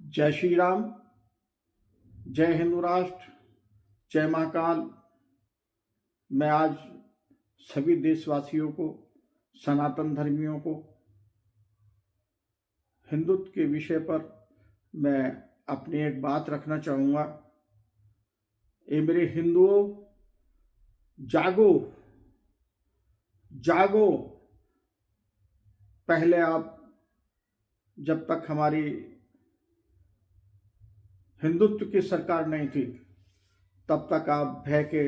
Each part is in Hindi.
जय श्री राम, जय हिंदू राष्ट्र, जय महाकाल। मैं आज सभी देशवासियों को, सनातन धर्मियों को हिंदुत्व के विषय पर मैं अपनी एक बात रखना चाहूँगा। ए मेरे हिंदुओं, जागो जागो। पहले आप, जब तक हमारी हिंदुत्व की सरकार नहीं थी, तब तक आप भय के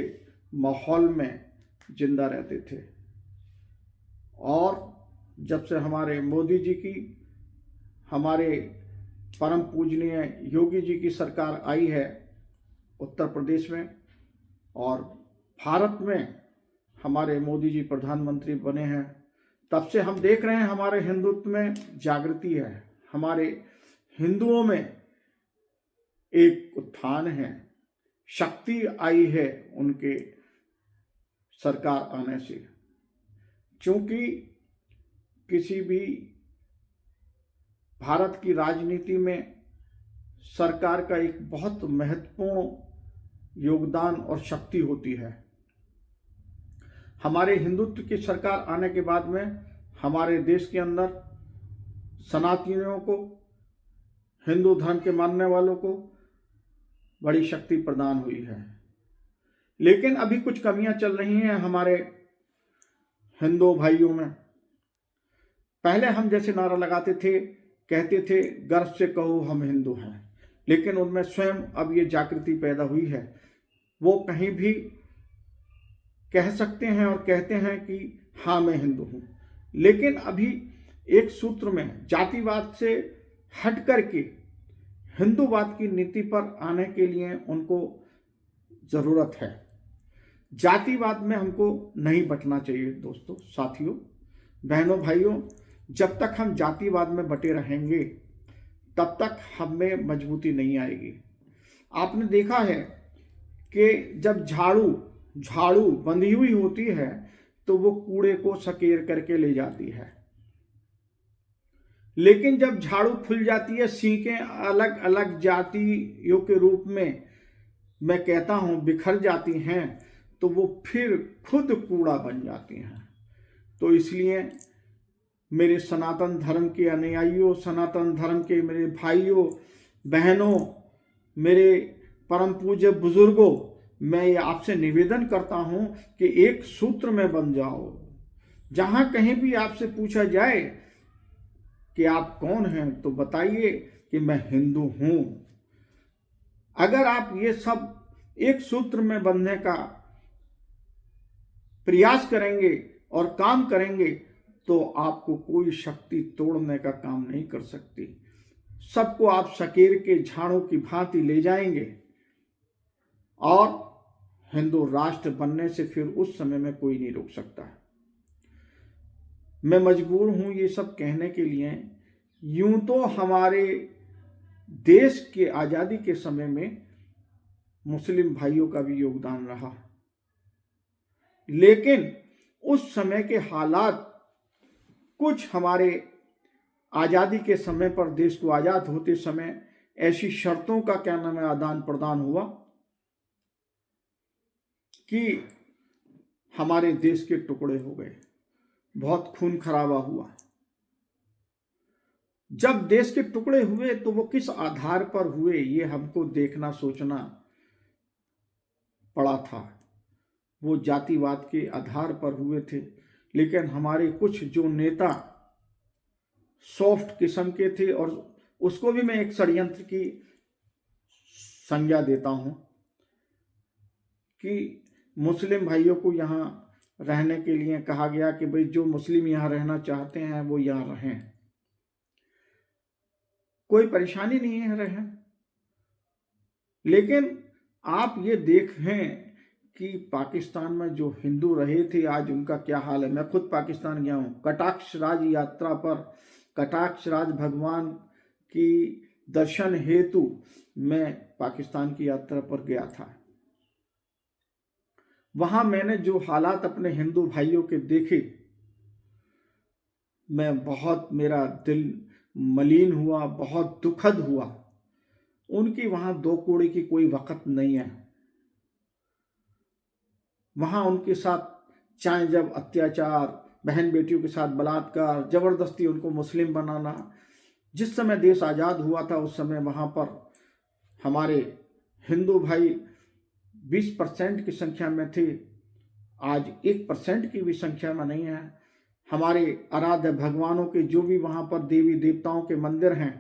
माहौल में जिंदा रहते थे। और जब से हमारे मोदी जी की, हमारे परम पूजनीय योगी जी की सरकार आई है उत्तर प्रदेश में, और भारत में हमारे मोदी जी प्रधानमंत्री बने हैं, तब से हम देख रहे हैं हमारे हिंदुत्व में जागृति है, हमारे हिंदुओं में एक उत्थान है, शक्ति आई है उनके सरकार आने से। क्योंकि किसी भी भारत की राजनीति में सरकार का एक बहुत महत्वपूर्ण योगदान और शक्ति होती है। हमारे हिंदुत्व की सरकार आने के बाद में हमारे देश के अंदर सनातनियों को, हिंदू धर्म के मानने वालों को बड़ी शक्ति प्रदान हुई है। लेकिन अभी कुछ कमियां चल रही हैं हमारे हिंदू भाइयों में। पहले हम जैसे नारा लगाते थे, कहते थे गर्व से कहो हम हिंदू हैं, लेकिन उनमें स्वयं अब ये जागृति पैदा हुई है। वो कहीं भी कह सकते हैं और कहते हैं कि हाँ मैं हिंदू हूँ, लेकिन अभी एक सूत्र में जातिवाद से हट करके हिंदूवाद की नीति पर आने के लिए उनको जरूरत है। जातिवाद में हमको नहीं बंटना चाहिए दोस्तों, साथियों, बहनों, भाइयों। जब तक हम जातिवाद में बटे रहेंगे तब तक हमें मजबूती नहीं आएगी। आपने देखा है कि जब झाड़ू बंधी हुई होती है तो वो कूड़े को सकेर करके ले जाती है, लेकिन जब झाड़ू खुल जाती है, सीखें अलग अलग जातियों के रूप में, मैं कहता हूं, बिखर जाती हैं, तो वो फिर खुद कूड़ा बन जाती हैं। तो इसलिए मेरे सनातन धर्म के अनुयायियों, सनातन धर्म के मेरे भाइयों बहनों, मेरे परम पूज्य बुजुर्गों, मैं ये आपसे निवेदन करता हूं कि एक सूत्र में बन जाओ। जहां कहीं भी आपसे पूछा जाए कि आप कौन हैं, तो बताइए कि मैं हिंदू हूं। अगर आप ये सब एक सूत्र में बंधने का प्रयास करेंगे और काम करेंगे तो आपको कोई शक्ति तोड़ने का काम नहीं कर सकती। सबको आप सकेर के झाड़ों की भांति ले जाएंगे और हिंदू राष्ट्र बनने से फिर उस समय में कोई नहीं रोक सकता। मैं मजबूर हूं ये सब कहने के लिए। यूं तो हमारे देश के आजादी के समय में मुस्लिम भाइयों का भी योगदान रहा, लेकिन उस समय के हालात, कुछ हमारे आजादी के समय पर, देश को आजाद होते समय ऐसी शर्तों का क्या नाम है आदान प्रदान हुआ कि हमारे देश के टुकड़े हो गए, बहुत खून खराबा हुआ। जब देश के टुकड़े हुए तो वो किस आधार पर हुए, ये हमको देखना सोचना पड़ा था। वो जातिवाद के आधार पर हुए थे, लेकिन हमारे कुछ जो नेता सॉफ्ट किस्म के थे, और उसको भी मैं एक षड्यंत्र की संज्ञा देता हूं कि मुस्लिम भाइयों को यहां रहने के लिए कहा गया कि भाई जो मुस्लिम यहां रहना चाहते हैं वो यहां रहें, कोई परेशानी नहीं है रहें। लेकिन आप ये देखें कि पाकिस्तान में जो हिंदू रहे थे आज उनका क्या हाल है। मैं खुद पाकिस्तान गया हूँ कटाक्ष राज यात्रा पर। कटाक्ष राज भगवान की दर्शन हेतु मैं पाकिस्तान की यात्रा पर गया था। वहां मैंने जो हालात अपने हिंदू भाइयों के देखे, मैं बहुत, मेरा दिल मलिन हुआ, बहुत दुखद हुआ। उनकी वहां दो कौड़ी की कोई वक़्त नहीं है। वहां उनके साथ चाहे जब अत्याचार, बहन बेटियों के साथ बलात्कार, जबरदस्ती उनको मुस्लिम बनाना, जिस समय देश आज़ाद हुआ था उस समय वहां पर हमारे हिंदू भाई 20% की संख्या में थे, आज 1% की भी संख्या में नहीं है। हमारे आराध्य भगवानों के जो भी वहाँ पर देवी देवताओं के मंदिर हैं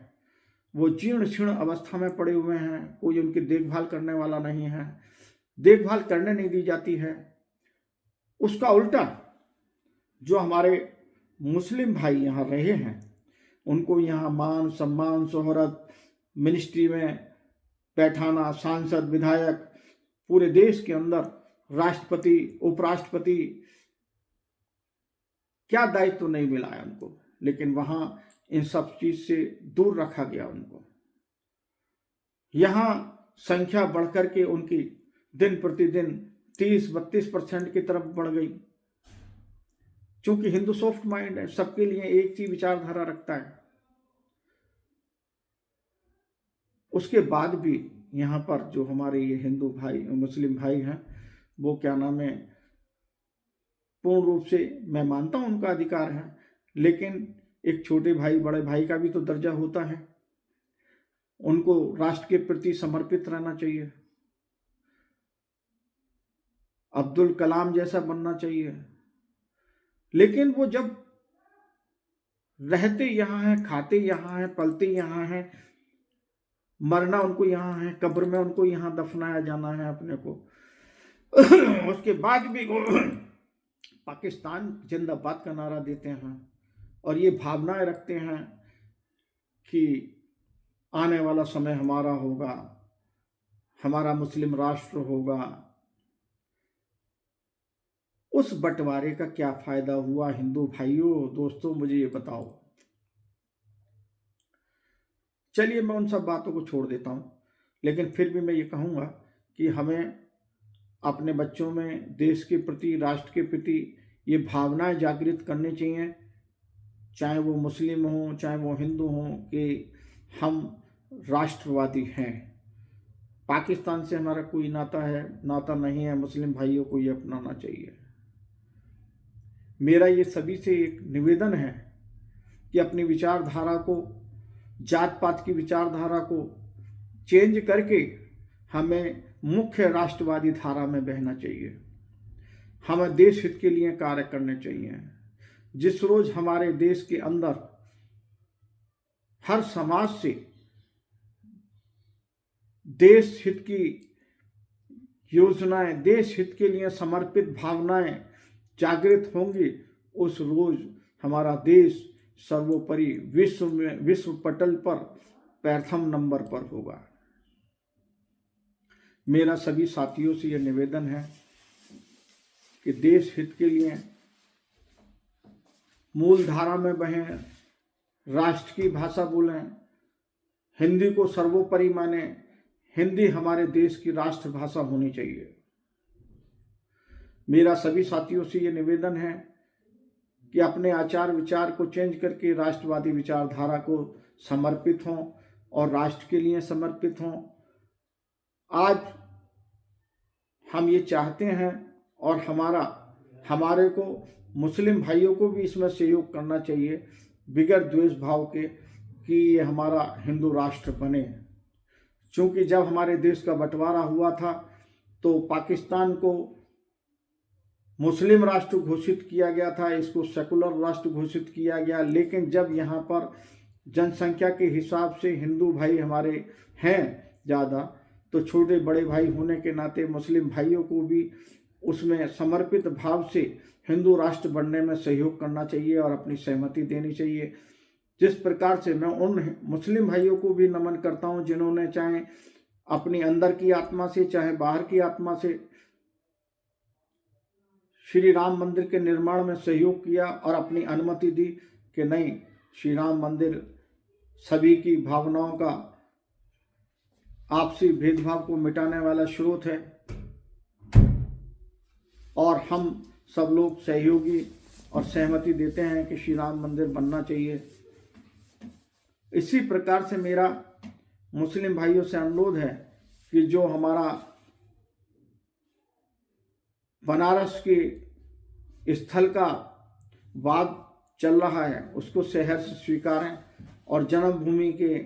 वो जीर्ण शीर्ण अवस्था में पड़े हुए हैं, कोई उनकी देखभाल करने वाला नहीं है, देखभाल करने नहीं दी जाती है। उसका उल्टा जो हमारे मुस्लिम भाई यहाँ रहे हैं उनको यहाँ मान सम्मान शोहरत, मिनिस्ट्री में बैठाना, सांसद विधायक, पूरे देश के अंदर राष्ट्रपति उपराष्ट्रपति, क्या दायित्व तो नहीं मिला है उनको, लेकिन वहां इन सब चीज से दूर रखा गया उनको। यहां संख्या बढ़कर के उनकी दिन प्रतिदिन 30-32% की तरफ बढ़ गई। क्योंकि हिंदू सॉफ्ट माइंड है, सबके लिए एक ही विचारधारा रखता है। उसके बाद भी यहाँ पर जो हमारे ये हिंदू भाई मुस्लिम भाई हैं वो क्या नाम है, पूर्ण रूप से मैं मानता हूँ उनका अधिकार है, लेकिन एक छोटे भाई बड़े भाई का भी तो दर्जा होता है। उनको राष्ट्र के प्रति समर्पित रहना चाहिए, अब्दुल कलाम जैसा बनना चाहिए। लेकिन वो जब रहते यहाँ हैं, खाते यहाँ हैं, पलते यहाँ हैं, मरना उनको यहाँ है, कब्र में उनको यहाँ दफनाया जाना है अपने को, उसके बाद भी वो पाकिस्तान जिंदाबाद का नारा देते हैं और ये भावनाएं रखते हैं कि आने वाला समय हमारा होगा, हमारा मुस्लिम राष्ट्र होगा। उस बंटवारे का क्या फायदा हुआ हिंदू भाइयों दोस्तों, मुझे ये बताओ। चलिए मैं उन सब बातों को छोड़ देता हूँ, लेकिन फिर भी मैं ये कहूँगा कि हमें अपने बच्चों में देश के प्रति, राष्ट्र के प्रति ये भावनाएं जागृत करनी चाहिए, चाहे वो मुस्लिम हों चाहे वो हिंदू हों, कि हम राष्ट्रवादी हैं। पाकिस्तान से हमारा कोई नाता नहीं है, मुस्लिम भाइयों को ये अपनाना चाहिए। मेरा ये सभी से एक निवेदन है कि अपनी विचारधारा को, जात पात की विचारधारा को चेंज करके हमें मुख्य राष्ट्रवादी धारा में बहना चाहिए। हमें देश हित के लिए कार्य करने चाहिए। जिस रोज हमारे देश के अंदर हर समाज से देश हित की योजनाएं, देश हित के लिए समर्पित भावनाएं जागृत होंगी, उस रोज हमारा देश सर्वोपरि विश्व पटल पर प्रथम नंबर पर होगा। मेरा सभी साथियों से यह निवेदन है कि देश हित के लिए मूल धारा में बहें, राष्ट्र की भाषा बोलें, हिंदी को सर्वोपरि माने। हिंदी हमारे देश की राष्ट्र भाषा होनी चाहिए। मेरा सभी साथियों से ये निवेदन है कि अपने आचार विचार को चेंज करके राष्ट्रवादी विचारधारा को समर्पित हों और राष्ट्र के लिए समर्पित हों। आज हम ये चाहते हैं और हमारे को मुस्लिम भाइयों को भी इसमें सहयोग करना चाहिए बिगैर द्वेष भाव के, कि ये हमारा हिंदू राष्ट्र बने। क्योंकि जब हमारे देश का बंटवारा हुआ था तो पाकिस्तान को मुस्लिम राष्ट्र घोषित किया गया था, इसको सेकुलर राष्ट्र घोषित किया गया। लेकिन जब यहाँ पर जनसंख्या के हिसाब से हिंदू भाई हमारे हैं ज़्यादा, तो छोटे बड़े भाई होने के नाते मुस्लिम भाइयों को भी उसमें समर्पित भाव से हिंदू राष्ट्र बनने में सहयोग करना चाहिए और अपनी सहमति देनी चाहिए। जिस प्रकार से मैं उन मुस्लिम भाइयों को भी नमन करता हूं जिन्होंने चाहे अपनी अंदर की आत्मा से चाहे बाहर की आत्मा से श्री राम मंदिर के निर्माण में सहयोग किया और अपनी अनुमति दी कि नहीं, श्री राम मंदिर सभी की भावनाओं का, आपसी भेदभाव को मिटाने वाला स्रोत है और हम सब लोग सहयोगी और सहमति देते हैं कि श्री राम मंदिर बनना चाहिए। इसी प्रकार से मेरा मुस्लिम भाइयों से अनुरोध है कि जो हमारा बनारस के स्थल का वाद चल रहा है उसको सहर्ष स्वीकारें, और जन्मभूमि के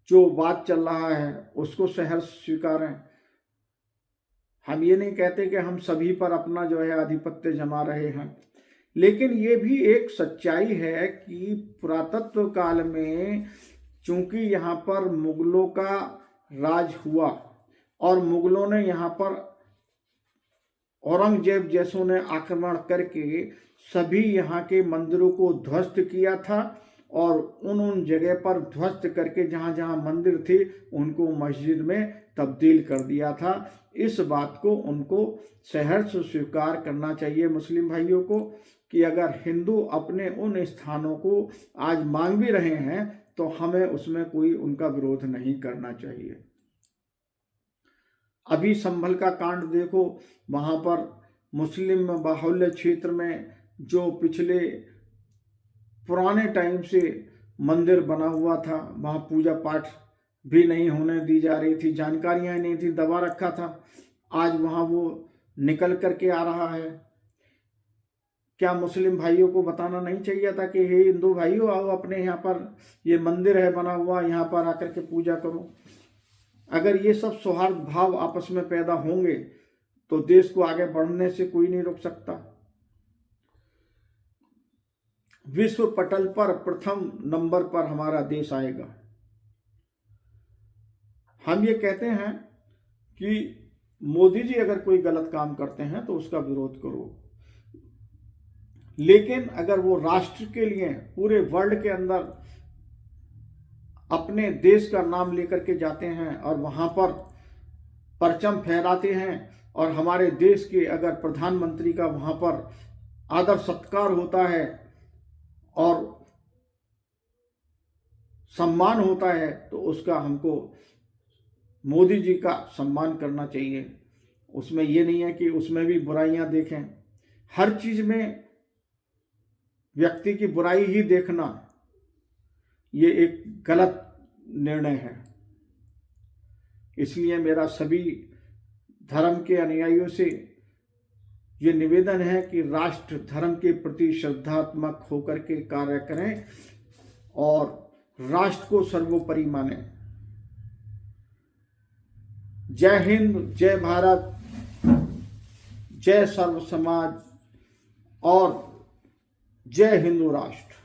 जो वाद चल रहा है उसको सहर्ष स्वीकारें। हम ये नहीं कहते कि हम सभी पर अपना जो है आधिपत्य जमा रहे हैं, लेकिन ये भी एक सच्चाई है कि पुरातत्व काल में चूंकि यहाँ पर मुगलों का राज हुआ और मुगलों ने यहाँ पर औरंगजेब जैसों ने आक्रमण करके सभी यहाँ के मंदिरों को ध्वस्त किया था, और उन जगह पर ध्वस्त करके जहाँ जहाँ मंदिर थे उनको मस्जिद में तब्दील कर दिया था। इस बात को उनको सहर्ष स्वीकार करना चाहिए मुस्लिम भाइयों को, कि अगर हिंदू अपने उन स्थानों को आज मांग भी रहे हैं तो हमें उसमें कोई उनका विरोध नहीं करना चाहिए। अभी संभल का कांड देखो, वहाँ पर मुस्लिम बाहुल्य क्षेत्र में जो पिछले पुराने टाइम से मंदिर बना हुआ था वहाँ पूजा पाठ भी नहीं होने दी जा रही थी, जानकारियाँ नहीं थी, दबा रखा था। आज वहाँ वो निकल करके आ रहा है। क्या मुस्लिम भाइयों को बताना नहीं चाहिए था कि हे हिंदू भाइयों, आओ अपने यहाँ पर ये मंदिर है बना हुआ, यहाँ पर आकर के पूजा करो। अगर ये सब सौहार्द भाव आपस में पैदा होंगे तो देश को आगे बढ़ने से कोई नहीं रोक सकता। विश्व पटल पर प्रथम नंबर पर हमारा देश आएगा। हम ये कहते हैं कि मोदी जी अगर कोई गलत काम करते हैं तो उसका विरोध करो, लेकिन अगर वो राष्ट्र के लिए पूरे वर्ल्ड के अंदर अपने देश का नाम लेकर के जाते हैं और वहां पर परचम फहराते हैं, और हमारे देश के अगर प्रधानमंत्री का वहां पर आदर सत्कार होता है और सम्मान होता है, तो उसका हमको मोदी जी का सम्मान करना चाहिए। उसमें ये नहीं है कि उसमें भी बुराइयां देखें। हर चीज में व्यक्ति की बुराई ही देखना ये एक गलत निर्णय है। इसलिए मेरा सभी धर्म के अनुयायियों से ये निवेदन है कि राष्ट्र धर्म के प्रति श्रद्धात्मक होकर के कार्य करें और राष्ट्र को सर्वोपरि माने। जय हिंद, जय भारत, जय सर्व समाज और जय हिंदू राष्ट्र।